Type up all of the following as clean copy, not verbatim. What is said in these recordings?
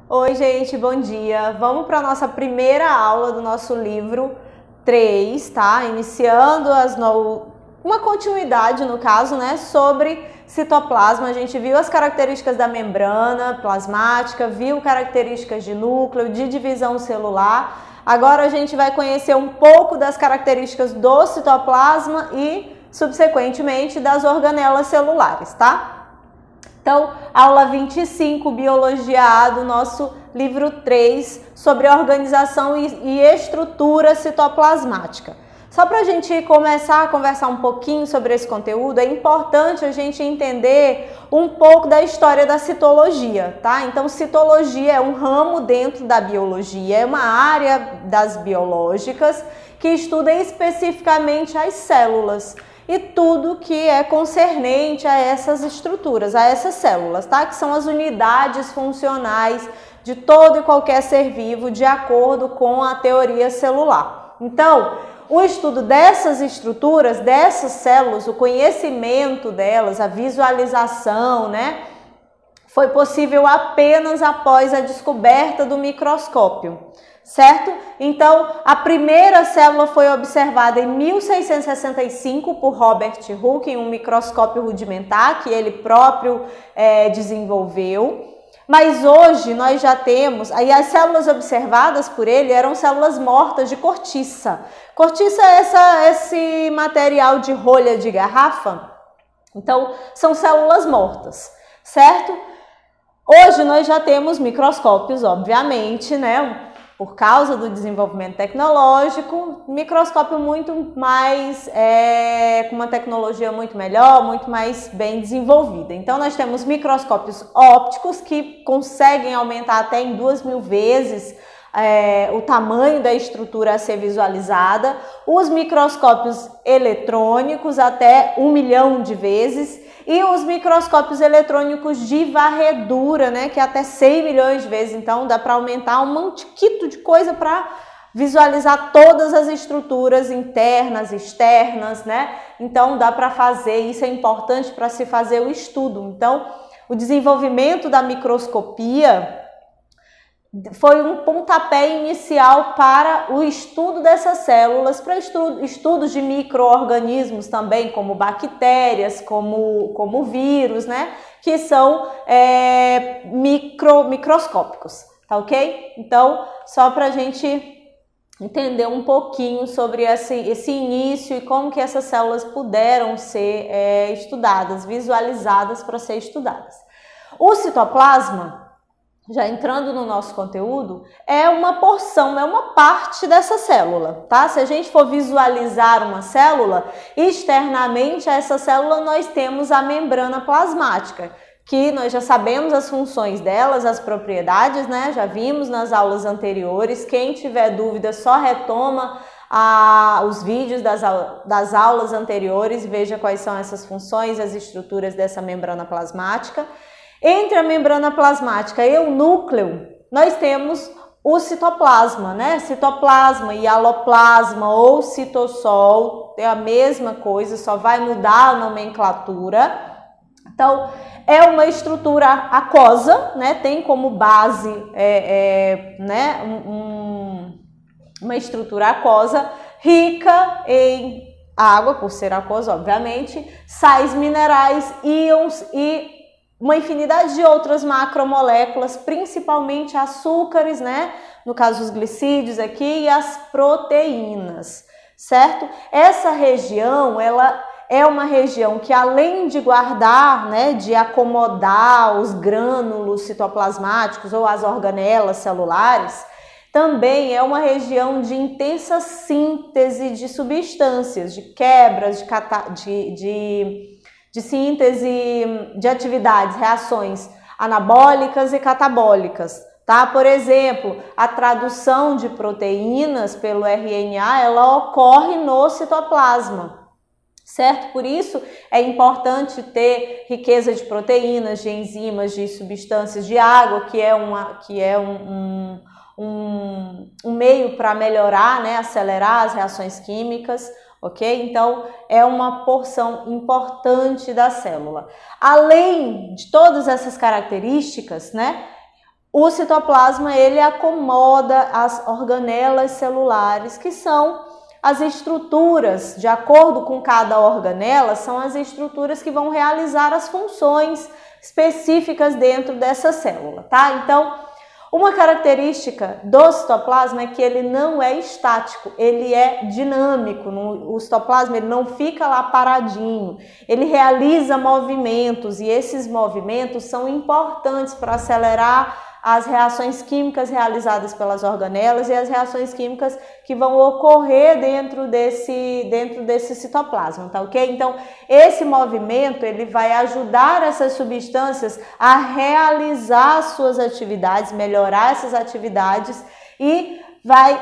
Oi, gente, bom dia. Vamos para a nossa primeira aula do nosso livro 3, tá? Iniciando uma continuidade, no caso, né, sobre citoplasma. A gente viu as características da membrana plasmática, viu características de núcleo, de divisão celular. Agora a gente vai conhecer um pouco das características do citoplasma e, subsequentemente, das organelas celulares, tá? Então, aula 25, Biologia A, do nosso livro 3, sobre organização e estrutura citoplasmática. Só para a gente começar a conversar um pouquinho sobre esse conteúdo, é importante a gente entender um pouco da história da citologia, tá? Então, citologia é um ramo dentro da biologia, é uma área das biológicas que estuda especificamente as células e tudo que é concernente a essas estruturas, a essas células, tá? Que são as unidades funcionais de todo e qualquer ser vivo, de acordo com a teoria celular. Então, o estudo dessas estruturas, dessas células, o conhecimento delas, a visualização, né, foi possível apenas após a descoberta do microscópio, certo? Então, a primeira célula foi observada em 1665 por Robert Hooke em um microscópio rudimentar que ele próprio desenvolveu. Mas hoje nós já temos, aí as células observadas por ele eram células mortas de cortiça. Cortiça é esse material de rolha de garrafa. Então, são células mortas, certo? Hoje nós já temos microscópios, obviamente, né? Por causa do desenvolvimento tecnológico, microscópio muito mais, com uma tecnologia muito melhor, muito mais bem desenvolvida. Então, nós temos microscópios ópticos que conseguem aumentar até em 2.000 vezes o tamanho da estrutura a ser visualizada, os microscópios eletrônicos até 1 milhão de vezes, e os microscópios eletrônicos de varredura, né, que é até 100 milhões de vezes. Então, dá para aumentar um montiquito de coisa para visualizar todas as estruturas internas, externas, né? Então, dá para fazer, isso é importante para se fazer o estudo. Então, o desenvolvimento da microscopia foi um pontapé inicial para o estudo dessas células, para estudos de micro-organismos também, como bactérias, como vírus, né? Que são microscópicos, tá ok? Então, só para a gente entender um pouquinho sobre esse início e como que essas células puderam ser estudadas, visualizadas para ser estudadas. O citoplasma, já entrando no nosso conteúdo, é uma porção, é uma parte dessa célula, tá? Se a gente for visualizar uma célula, externamente a essa célula nós temos a membrana plasmática, que nós já sabemos as funções delas, as propriedades, né? Já vimos nas aulas anteriores. Quem tiver dúvida, só retoma os vídeos das aulas anteriores e veja quais são essas funções, as estruturas dessa membrana plasmática. Entre a membrana plasmática e o núcleo, nós temos o citoplasma, né? Citoplasma, hialoplasma ou citossol, é a mesma coisa, só vai mudar a nomenclatura. Então, é uma estrutura aquosa, né? Tem como base né? Uma estrutura aquosa rica em água, por ser aquosa, obviamente, sais minerais, íons e uma infinidade de outras macromoléculas, principalmente açúcares, né? No caso, os glicídios aqui e as proteínas, certo? Essa região, ela é uma região que, além de guardar, né, de acomodar os grânulos citoplasmáticos ou as organelas celulares, também é uma região de intensa síntese de substâncias, de quebras, de síntese de atividades, reações anabólicas e catabólicas, tá? Por exemplo, a tradução de proteínas pelo RNA, ela ocorre no citoplasma, certo? Por isso é importante ter riqueza de proteínas, de enzimas, de substâncias de água, que é um meio para melhorar, né, acelerar as reações químicas, ok? Então, é uma porção importante da célula. Além de todas essas características, né, o citoplasma ele acomoda as organelas celulares, que são as estruturas, de acordo com cada organela, são as estruturas que vão realizar as funções específicas dentro dessa célula, tá? Então, uma característica do citoplasma é que ele não é estático, ele é dinâmico. O citoplasma ele não fica lá paradinho, ele realiza movimentos e esses movimentos são importantes para acelerar as reações químicas realizadas pelas organelas e as reações químicas que vão ocorrer dentro desse citoplasma, tá ok? Então, esse movimento, ele vai ajudar essas substâncias a realizar suas atividades, melhorar essas atividades e vai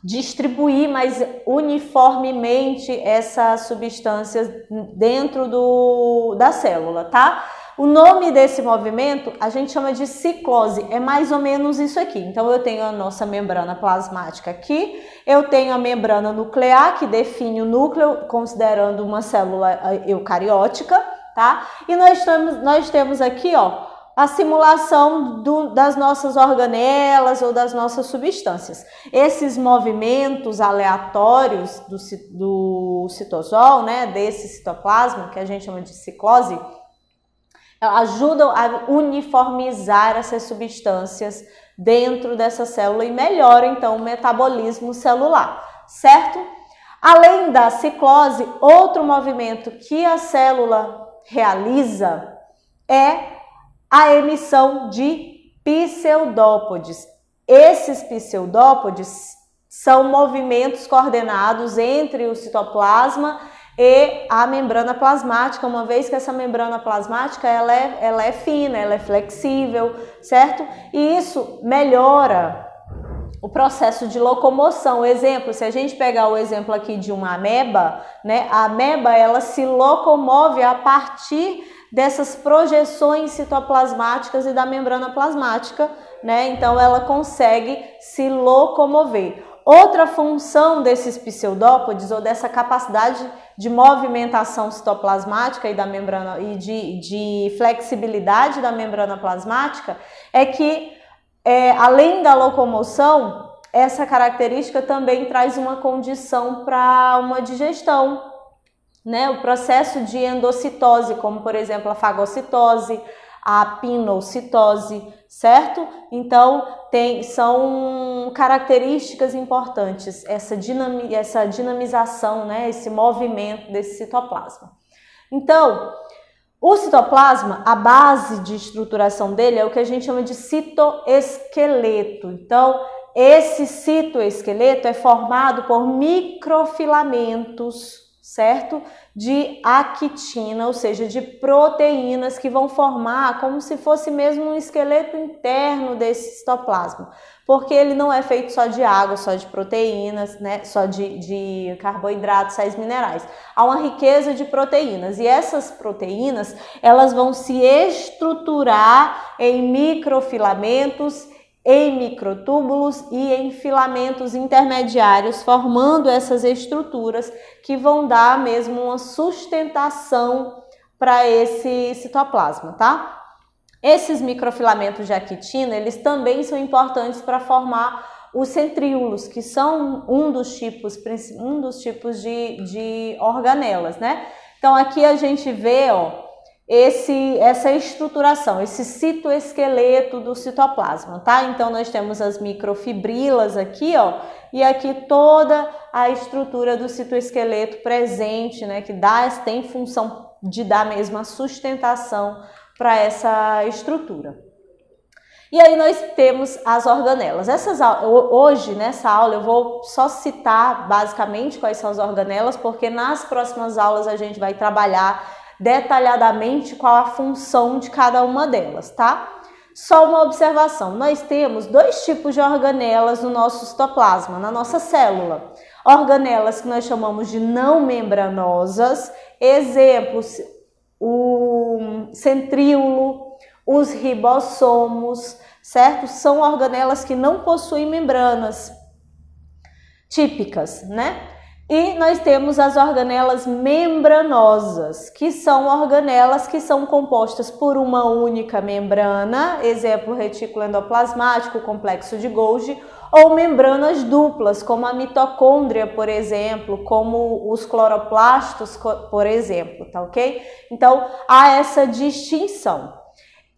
distribuir mais uniformemente essas substâncias dentro da célula, tá? O nome desse movimento a gente chama de ciclose, é mais ou menos isso aqui. Então eu tenho a nossa membrana plasmática aqui, eu tenho a membrana nuclear que define o núcleo considerando uma célula eucariótica, tá? E nós temos aqui, ó, a simulação das nossas organelas ou das nossas substâncias. Esses movimentos aleatórios do citosol, né, desse citoplasma, que a gente chama de ciclose, ajudam a uniformizar essas substâncias dentro dessa célula e melhoram, então, o metabolismo celular, certo? Além da ciclose, outro movimento que a célula realiza é a emissão de pseudópodes. Esses pseudópodes são movimentos coordenados entre o citoplasma e a membrana plasmática, uma vez que essa membrana plasmática ela é fina, ela é flexível, certo? E isso melhora o processo de locomoção. Exemplo, se a gente pegar o exemplo aqui de uma ameba, né? A ameba ela se locomove a partir dessas projeções citoplasmáticas e da membrana plasmática, né? Então ela consegue se locomover. Outra função desses pseudópodes ou dessa capacidade de movimentação citoplasmática e da membrana e de flexibilidade da membrana plasmática é que além da locomoção, essa característica também traz uma condição para uma digestão, né? O processo de endocitose, como por exemplo a fagocitose, a pinocitose, certo? Então, são características importantes, essa dinamização, né? Esse movimento desse citoplasma. Então, o citoplasma, a base de estruturação dele é o que a gente chama de citoesqueleto. Então, esse citoesqueleto é formado por microfilamentos, certo? De actina, ou seja, de proteínas que vão formar como se fosse mesmo um esqueleto interno desse citoplasma, porque ele não é feito só de água, só de proteínas, né? Só de carboidratos, sais minerais. Há uma riqueza de proteínas e essas proteínas elas vão se estruturar em microfilamentos, em microtúbulos e em filamentos intermediários, formando essas estruturas que vão dar mesmo uma sustentação para esse citoplasma, tá? Esses microfilamentos de actina, eles também são importantes para formar os centríolos, que são um dos tipos de organelas, né? Então aqui a gente vê, ó, essa estruturação, esse citoesqueleto do citoplasma, tá? Então nós temos as microfibrilas aqui, ó, e aqui toda a estrutura do citoesqueleto presente, né, que tem função de dar mesmo a sustentação para essa estrutura. E aí nós temos as organelas. Hoje, nessa aula, eu vou só citar basicamente quais são as organelas, porque nas próximas aulas a gente vai trabalhar detalhadamente qual a função de cada uma delas, tá? Só uma observação, nós temos dois tipos de organelas no nosso citoplasma, na nossa célula. Organelas que nós chamamos de não membranosas, exemplos, o centríolo, os ribossomos, certo? São organelas que não possuem membranas típicas, né? E nós temos as organelas membranosas, que são organelas que são compostas por uma única membrana, exemplo, retículo endoplasmático, complexo de Golgi, ou membranas duplas, como a mitocôndria, por exemplo, como os cloroplastos, por exemplo, tá ok? Então, há essa distinção.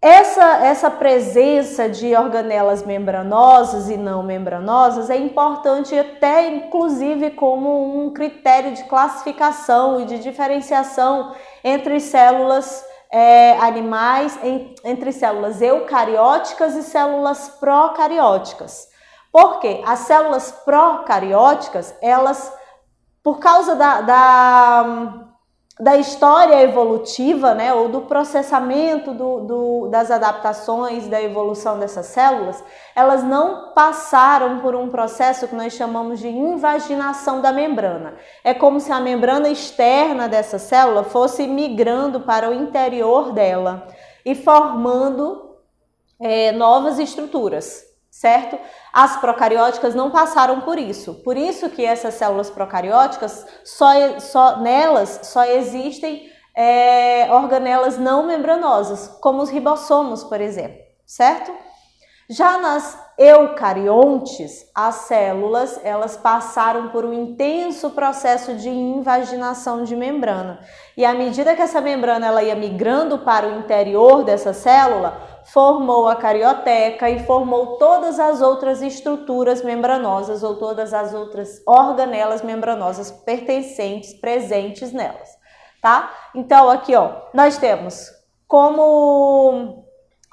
Essa presença de organelas membranosas e não membranosas é importante até, inclusive, como um critério de classificação e de diferenciação entre células animais, entre células eucarióticas e células procarióticas. Por quê? As células procarióticas, elas, por causa da história evolutiva, né, ou do processamento das adaptações, da evolução dessas células, elas não passaram por um processo que nós chamamos de invaginação da membrana. É como se a membrana externa dessa célula fosse migrando para o interior dela e formando novas estruturas, certo? As procarióticas não passaram por isso que essas células procarióticas, nelas só existem organelas não membranosas, como os ribossomos, por exemplo, certo? Já nas eucariontes, as células, elas passaram por um intenso processo de invaginação de membrana. E à medida que essa membrana ela ia migrando para o interior dessa célula, formou a carioteca e formou todas as outras estruturas membranosas ou todas as outras organelas membranosas presentes nelas, tá? Então aqui, ó, nós temos como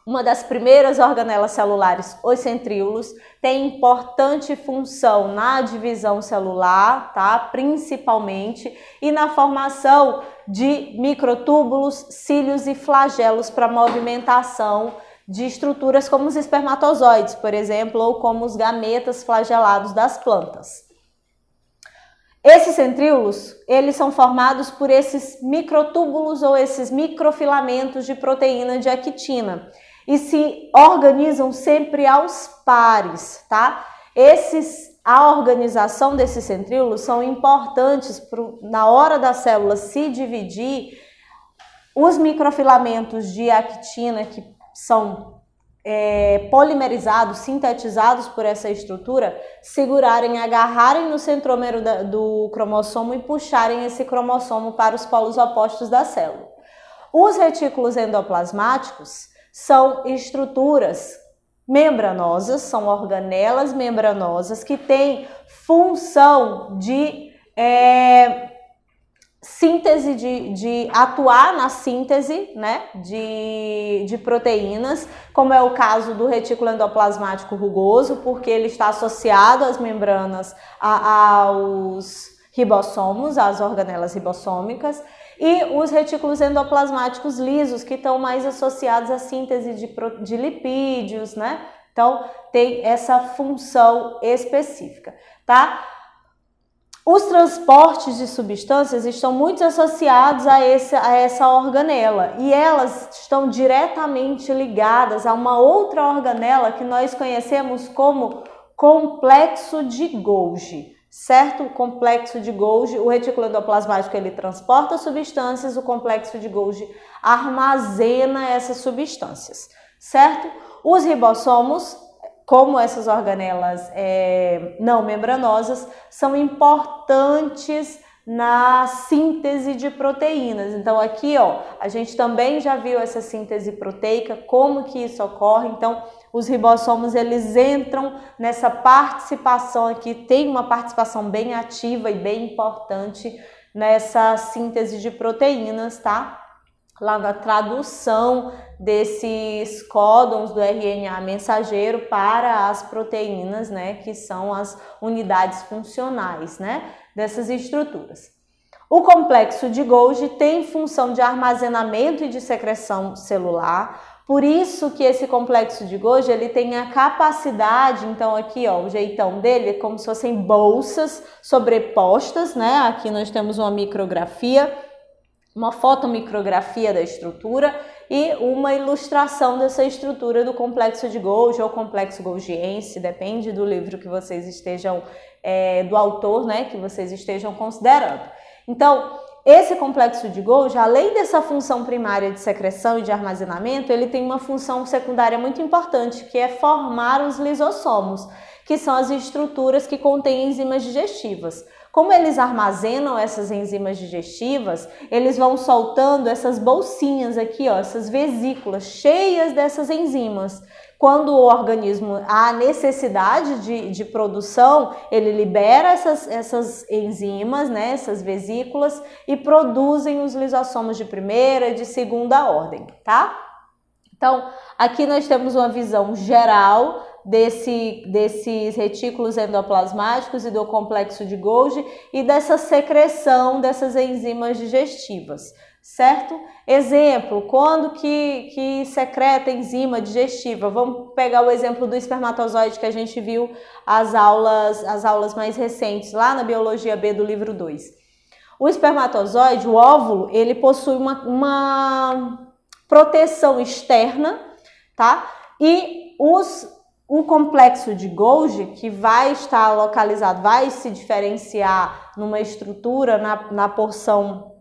uma das primeiras organelas celulares, os centríolos, tem importante função na divisão celular, tá? Principalmente, e na formação de microtúbulos, cílios e flagelos para movimentação de estruturas como os espermatozoides, por exemplo, ou como os gametas flagelados das plantas. Esses centríolos, eles são formados por esses microtúbulos ou esses microfilamentos de proteína de actina e se organizam sempre aos pares, tá? A organização desses centríolos são importantes na hora da célula se dividir. Os microfilamentos de actina que são polimerizados, sintetizados por essa estrutura, agarrarem no centrômero do cromossomo e puxarem esse cromossomo para os polos opostos da célula. Os retículos endoplasmáticos são estruturas membranosas, são organelas membranosas que têm função de síntese, de atuar na síntese, né, de proteínas, como é o caso do retículo endoplasmático rugoso, porque ele está associado às membranas, aos ribossomos, às organelas ribossômicas, e os retículos endoplasmáticos lisos, que estão mais associados à síntese de lipídios, né? Então, tem essa função específica, tá? Os transportes de substâncias estão muito associados a essa organela e elas estão diretamente ligadas a uma outra organela que nós conhecemos como complexo de Golgi, certo? O complexo de Golgi, o retículo endoplasmático, ele transporta substâncias, o complexo de Golgi armazena essas substâncias, certo? Os ribossomos, como essas organelas não membranosas, são importantes na síntese de proteínas. Então aqui, ó, a gente também já viu essa síntese proteica, como que isso ocorre. Então os ribossomos, eles entram nessa participação aqui, tem uma participação bem ativa e bem importante nessa síntese de proteínas, tá? Lá na tradução desses códons do RNA mensageiro para as proteínas, né, que são as unidades funcionais, né, dessas estruturas. O complexo de Golgi tem função de armazenamento e de secreção celular, por isso que esse complexo de Golgi, ele tem a capacidade, então aqui, ó, o jeitão dele é como se fossem bolsas sobrepostas, né, aqui nós temos uma micrografia, uma fotomicrografia da estrutura e uma ilustração dessa estrutura do complexo de Golgi ou complexo golgiense, depende do livro que vocês estejam do autor, né, que vocês estejam considerando. Então, esse complexo de Golgi, além dessa função primária de secreção e de armazenamento, ele tem uma função secundária muito importante, que é formar os lisossomos, que são as estruturas que contêm enzimas digestivas. Como eles armazenam essas enzimas digestivas, eles vão soltando essas bolsinhas aqui, ó, essas vesículas cheias dessas enzimas. Quando o organismo há necessidade de produção, ele libera essas enzimas, né, essas vesículas, e produzem os lisossomos de primeira e de segunda ordem, tá? Então, aqui nós temos uma visão geral desses retículos endoplasmáticos e do complexo de Golgi e dessa secreção dessas enzimas digestivas, certo? Exemplo, quando que secreta enzima digestiva? Vamos pegar o exemplo do espermatozoide que a gente viu as aulas mais recentes, lá na Biologia B do livro 2. O espermatozoide, o óvulo, ele possui uma proteção externa, tá? E o complexo de Golgi, que vai estar localizado, vai se diferenciar numa estrutura na porção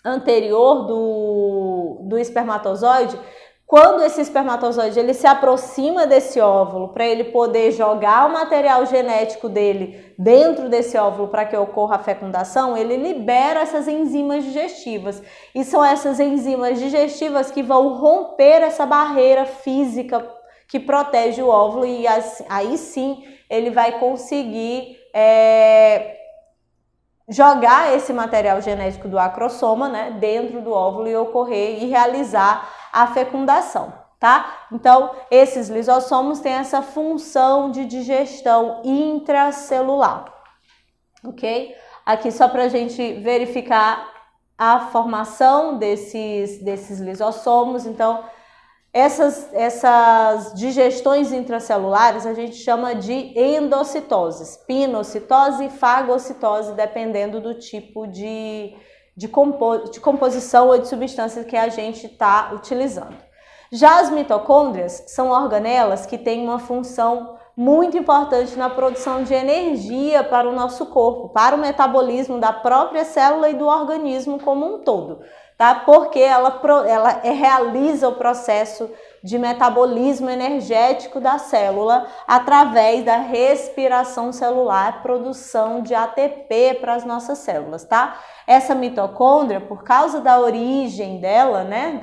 anterior do espermatozoide. Quando esse espermatozoide ele se aproxima desse óvulo para ele poder jogar o material genético dele dentro desse óvulo para que ocorra a fecundação, ele libera essas enzimas digestivas. E são essas enzimas digestivas que vão romper essa barreira física que protege o óvulo, e aí sim ele vai conseguir jogar esse material genético do acrossoma, né, dentro do óvulo e realizar a fecundação, tá? Então, esses lisossomos têm essa função de digestão intracelular, ok? Aqui só para a gente verificar a formação desses lisossomos. Então, essas digestões intracelulares a gente chama de endocitoses, pinocitose e fagocitose, dependendo do tipo de composição ou de substância que a gente está utilizando. Já as mitocôndrias são organelas que têm uma função muito importante na produção de energia para o nosso corpo, para o metabolismo da própria célula e do organismo como um todo, tá? Porque ela realiza o processo de metabolismo energético da célula através da respiração celular, produção de ATP para as nossas células, tá? Essa mitocôndria, por causa da origem dela, né,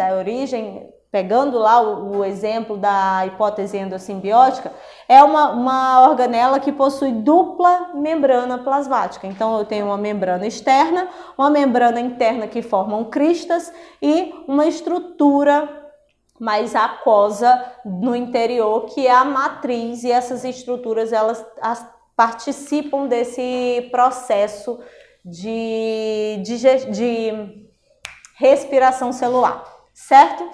pegando lá o exemplo da hipótese endossimbiótica, é uma organela que possui dupla membrana plasmática. Então, eu tenho uma membrana externa, uma membrana interna que formam cristas e uma estrutura mais aquosa no interior, que é a matriz, e essas estruturas elas participam desse processo de respiração celular, certo?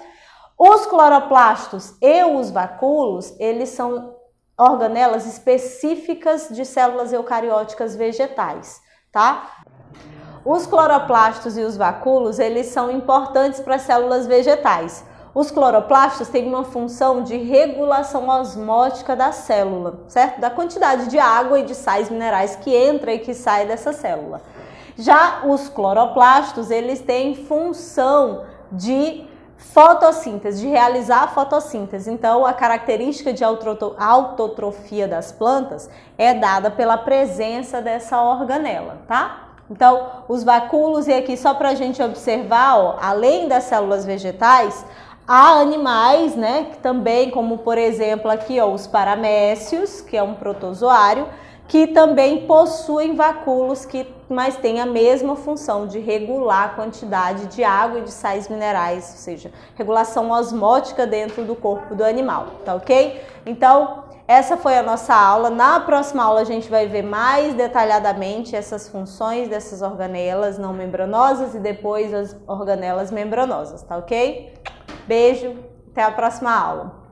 Os cloroplastos e os vacúolos, eles são organelas específicas de células eucarióticas vegetais, tá? Os cloroplastos e os vacúolos, eles são importantes para as células vegetais. Os cloroplastos têm uma função de regulação osmótica da célula, certo? Da quantidade de água e de sais minerais que entra e que sai dessa célula. Já os cloroplastos, eles têm função de fotossíntese, de realizar a fotossíntese. Então, a característica de autotrofia das plantas é dada pela presença dessa organela, tá? Então, os vacúolos, e aqui só para a gente observar, ó, além das células vegetais, há animais, né, que também, como por exemplo aqui, ó, os paramécios, que é um protozoário, que também possuem vacúolos, mas têm a mesma função de regular a quantidade de água e de sais minerais, ou seja, regulação osmótica dentro do corpo do animal, tá ok? Então, essa foi a nossa aula. Na próxima aula a gente vai ver mais detalhadamente essas funções dessas organelas não membranosas e depois as organelas membranosas, tá ok? Beijo, até a próxima aula.